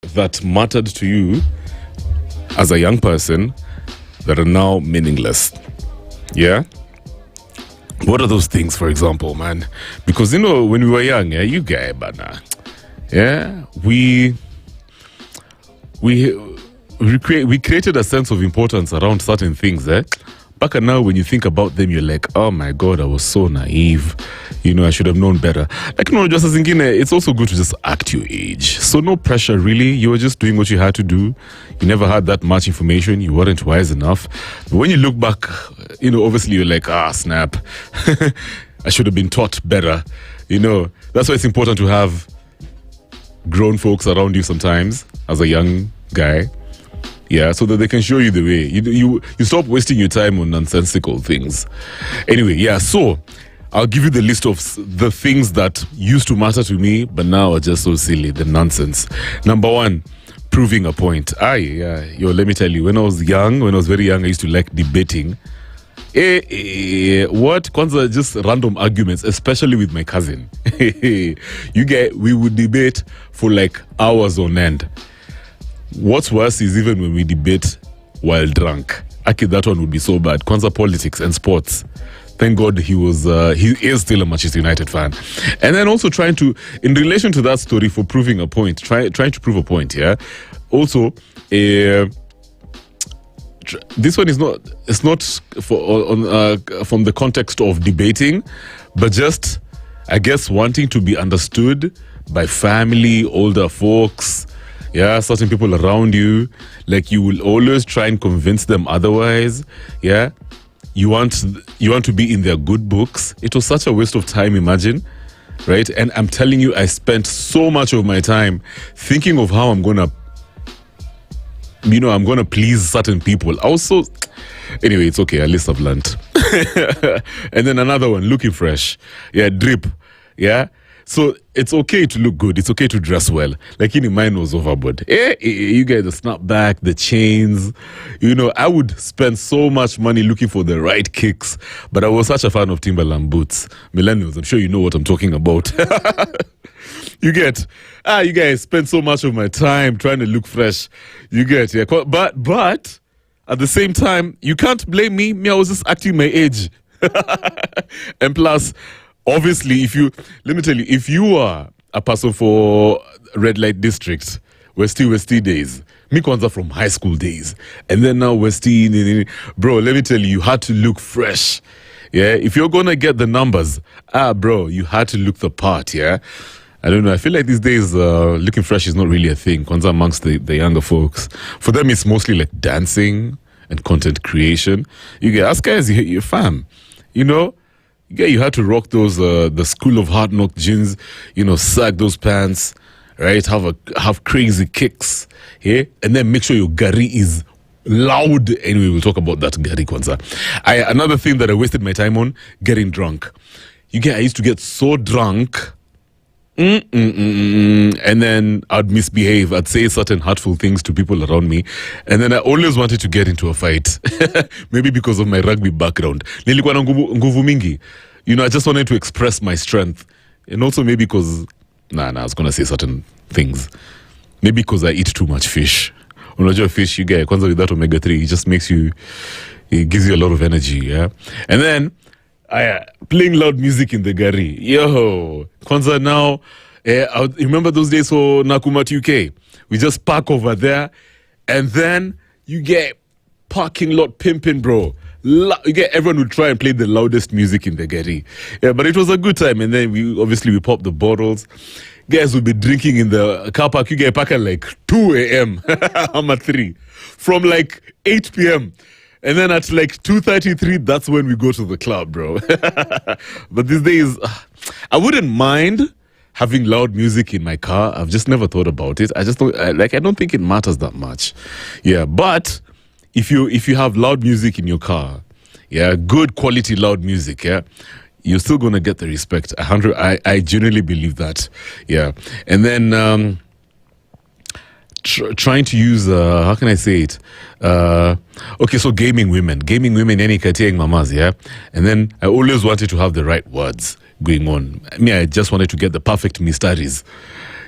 that mattered to you as a young person that are now meaningless? Yeah? What are those things, for example, man? Because, when we were young, yeah, you guy, but yeah, we created a sense of importance around certain things, eh? Back and now, when you think about them, you're like, oh my God, I was so naive. I should have known better. Just as it's also good to just act your age. So no pressure, really. You were just doing what you had to do. You never had that much information. You weren't wise enough. But when you look back, obviously you're like, snap. I should have been taught better. That's why it's important to have grown folks around you sometimes as a young guy. Yeah, so that they can show you the way. You stop wasting your time on nonsensical things. Anyway, yeah, so I'll give you the list of the things that used to matter to me, but now are just so silly, the nonsense. Number one, proving a point. Let me tell you, when I was very young, I used to like debating. What? Kwanza, just random arguments, especially with my cousin. We would debate for like hours on end. What's worse is even when we debate while drunk. That one would be so bad. Kwanza, politics and sports. Thank God he is still a Manchester United fan. And then also in relation to that story for proving a point, trying to prove a point, yeah? Also, this one is not from the context of debating, but just, I guess, wanting to be understood by family, older folks, yeah, certain people around you. Like, you will always try and convince them otherwise. Yeah, you want to be in their good books. It was such a waste of time, imagine, right? And I'm telling you, I spent so much of my time thinking of how I'm gonna please certain people. Anyway, it's okay. At least I've learned. And then another one, looking fresh. Yeah, drip. Yeah. So it's okay to look good. It's okay to dress well. Like, mine was overboard. You get the snapback, the chains. I would spend so much money looking for the right kicks. But I was such a fan of Timberland boots. Millennials, I'm sure you know what I'm talking about. You guys spend so much of my time trying to look fresh. Yeah. But at the same time, you can't blame me. I was just acting my age. And plus, obviously, if you are a person for red light district, Westie days, me kwanza from high school days, and then now Westie, bro, let me tell you, you had to look fresh. Yeah, if you're gonna get the numbers, bro, you had to look the part. Yeah, I don't know. I feel like these days, looking fresh is not really a thing. Kwanza amongst the younger folks, for them it's mostly like dancing and content creation. You get us guys, you're fam, Yeah, you had to rock those the School of Hard Knock jeans, sag those pants, right? Have crazy kicks, yeah, and then make sure your gari is loud. Anyway, we'll talk about that gari kwanza. Another thing that I wasted my time on, getting drunk. I used to get so drunk, and then I'd misbehave. I'd say certain hurtful things to people around me, and then I always wanted to get into a fight. Maybe because of my rugby background. Nilikuwa na nguvu mingi. I just wanted to express my strength, and also maybe because I was gonna say certain things. Maybe because I eat too much fish. Unajua fish, you get kwanza with that omega-3, it just it gives you a lot of energy, yeah. And then playing loud music in the gari. Yo, kwanza now, I remember those days for Nakumat UK. We just park over there, and then you get parking lot pimping, bro. Everyone would try and play the loudest music in the gari. Yeah, but it was a good time. And then we popped the bottles. Guys would be drinking in the car park. You get park at like 2 a.m. I'm at 3. From like 8 p.m. And then at like 2:33, that's when we go to the club, bro. But these days, I wouldn't mind having loud music in my car. I've just never thought about it. I don't think it matters that much. Yeah, but if you have loud music in your car, yeah, good quality loud music, yeah, you're still gonna get the respect. I genuinely believe that. Yeah, and then trying to use how can I say it? Okay, so gaming women, any katieng mamas, yeah. And then I always wanted to have the right words going on. I just wanted to get the perfect mysteries.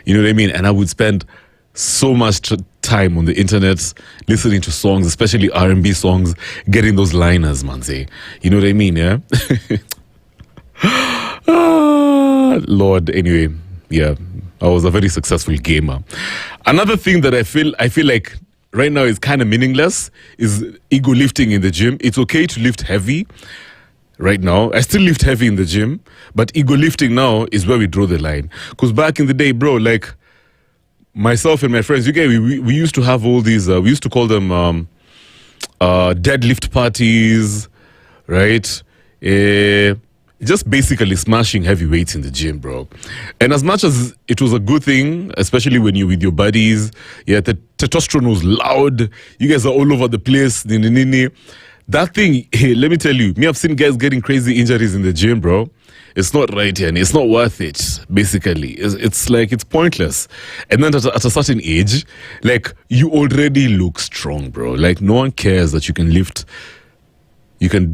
You know what I mean? And I would spend so much time on the internet, listening to songs, especially R&B songs, getting those liners, man. Say, you know what I mean? Yeah. Lord. Anyway, yeah, I was a very successful gamer. Another thing that I feel like right now is kind of meaningless is ego lifting in the gym. It's okay to lift heavy. Right now, I still lift heavy in the gym, but ego lifting now is where we draw the line. Because back in the day, bro, like myself and my friends, you get we used to have all these. We used to call them deadlift parties, right? Just basically smashing heavy weights in the gym, bro. And as much as it was a good thing, especially when you're with your buddies, yeah, the testosterone was loud. You guys are all over the place. That thing, hey, let me tell you, I've seen guys getting crazy injuries in the gym, bro. It's not right here, and it's not worth it, basically. It's like, it's pointless. And then at a certain age, like, you already look strong, bro. Like, no one cares that you can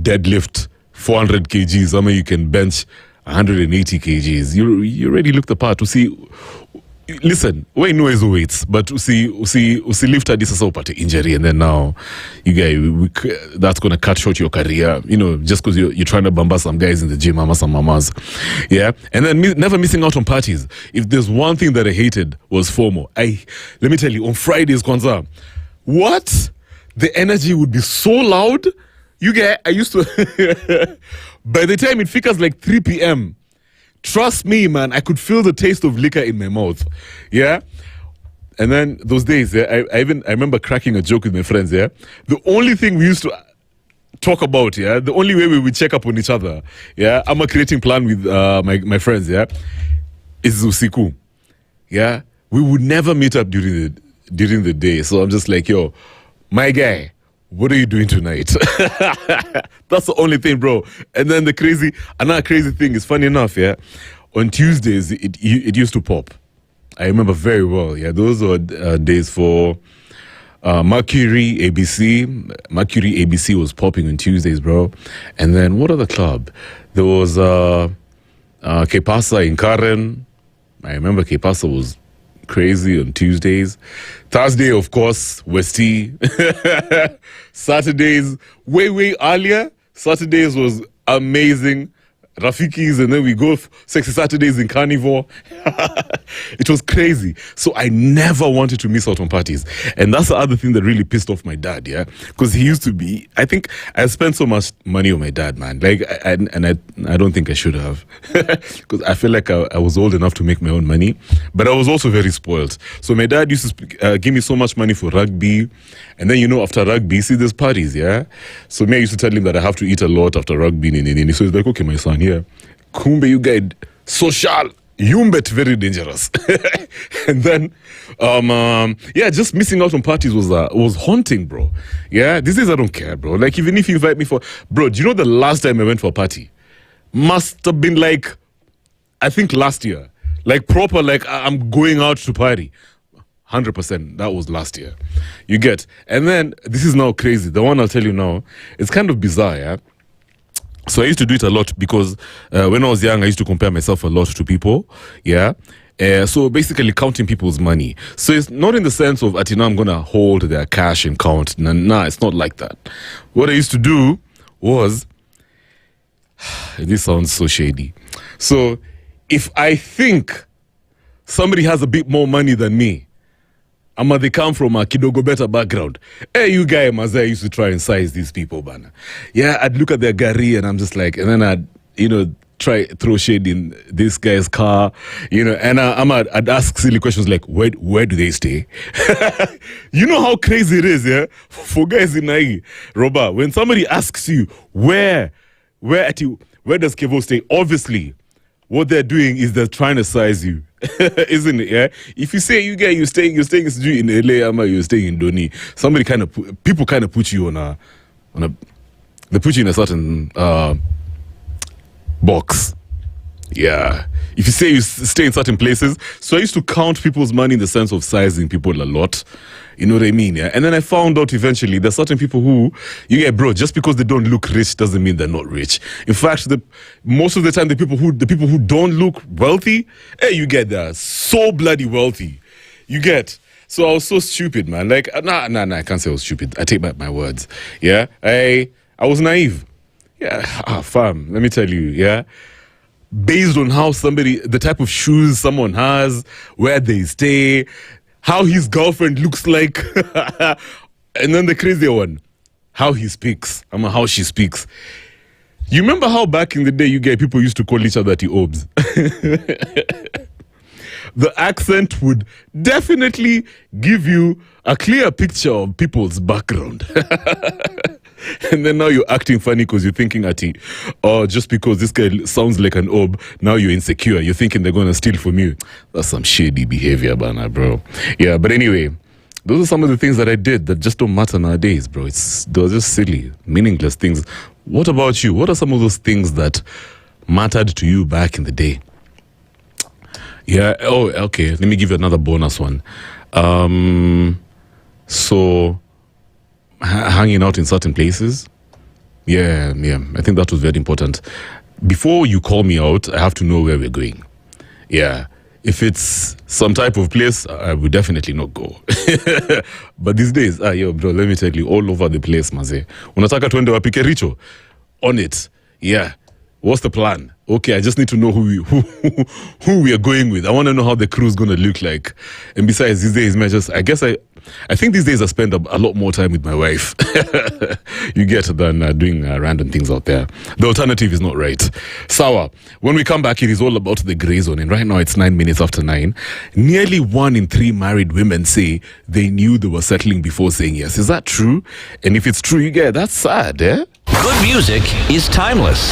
deadlift 400 kgs, I mean, you can bench 180 kgs. You already look the part. To see, listen, we know his weights, but to see lift at this is injury, and then now you guys, that's gonna cut short your career, you know, just because you're trying to bamba some guys in the gym, some mamas, yeah. And then never missing out on parties. If there's one thing that I hated was FOMO. Let me tell you, on Fridays, Kwanzaa, what the energy would be so loud. You get, I used to, by the time it figures like 3 p.m., trust me, man, I could feel the taste of liquor in my mouth. Yeah? And then those days, yeah, I remember cracking a joke with my friends, yeah? The only thing we used to talk about, yeah? The only way we would check up on each other, yeah? I'm a creating plan with my friends, yeah? Is usiku. Yeah? We would never meet up during the day. So I'm just like, yo, my guy, what are you doing tonight? That's the only thing, bro. And then another crazy thing is, funny enough, yeah, on Tuesdays, it used to pop. I remember very well, yeah. Those were days for Mercury ABC. Mercury ABC was popping on Tuesdays, bro. And then what other club? There was Kepasa in Karen. I remember Kepasa was crazy on Tuesdays. Thursday, of course, Westie. Saturdays, way earlier. Saturdays was amazing. Rafiki's, and then we go Sexy Saturdays in Carnivore. It was crazy. So I never wanted to miss out on parties. And that's the other thing that really pissed off my dad, yeah? Because he used to be, I think I spent so much money on my dad, man. Like, I don't think I should have. Because I feel like I was old enough to make my own money. But I was also very spoiled. So my dad used to give me so much money for rugby. And then, you know, after rugby, see, there's parties, yeah? So me, I used to tell him that I have to eat a lot after rugby. So he's like, okay, my son, yeah. Kumbe, you guys, social. Yumbet, very dangerous. And then, yeah, just missing out on parties was haunting, bro. Yeah, these days I don't care, bro. Like, even if you invite me for, bro, do you know the last time I went for a party? Must have been like, I think last year. Like, proper, like, I'm going out to party. 100%. That was last year. You get. And then, this is now crazy. The one I'll tell you now, it's kind of bizarre, yeah? So I used to do it a lot because when I was young, I used to compare myself a lot to people. Yeah. So basically counting people's money. So it's not in the sense of, now I'm going to hold their cash and count. Nah, it's not like that. What I used to do was, this sounds so shady. So if I think somebody has a bit more money than me, they come from a kidogo better background. Hey, you guy, Mazai used to try and size these people, bana. Yeah, I'd look at their gari and I'm just like, and then I'd, try throw shade in this guy's car, and I'd ask silly questions like, where do they stay? You know how crazy it is, yeah? For guys in Nai, Roba, when somebody asks you, where does Kevo stay? Obviously, what they're doing is they're trying to size you. Isn't it? Yeah. If you say you're staying in LA, you're staying in Doni. People kind of put you they put you in a certain box. Yeah. If you say you stay in certain places, so I used to count people's money in the sense of sizing people a lot. You know what I mean? Yeah. And then I found out eventually there's certain people who, bro, just because they don't look rich doesn't mean they're not rich. In fact, most of the time the people who don't look wealthy, they're so bloody wealthy. You get. So I was so stupid, man. Like, nah, I can't say I was stupid. I take back my words. Yeah, I was naive. Yeah, fam, let me tell you, yeah. Based on how the type of shoes someone has, where they stay, how his girlfriend looks like, and then the crazier one, how he speaks, how she speaks. You remember how back in the day, you gay people used to call each other T-Obs? The accent would definitely give you a clear picture of people's background. And then now you're acting funny because you're thinking or just because this guy sounds like an ob, now you're insecure. You're thinking they're going to steal from you. That's some shady behavior, bro. Yeah, but anyway, those are some of the things that I did that just don't matter nowadays, bro. They're just silly, meaningless things. What about you? What are some of those things that mattered to you back in the day? Yeah. Oh, okay. Let me give you another bonus one. So hanging out in certain places. Yeah. I think that was very important. Before you call me out, I have to know where we're going. Yeah. If it's some type of place, I would definitely not go. But these days, yo, bro, let me tell you, all over the place, maze. Unataka tuende wapi Kericho? On it. Yeah. What's the plan? Okay, I just need to know who we are going with. I want to know how the crew is going to look like. And besides, these days, I think these days I spend a lot more time with my wife. You get than doing random things out there. The alternative is not right. Sawa. When we come back, it is all about the gray zone. And right now it's 9 minutes after 9. Nearly 1 in 3 married women say they knew they were settling before saying yes. Is that true? And if it's true, that's sad, eh? Good music is timeless.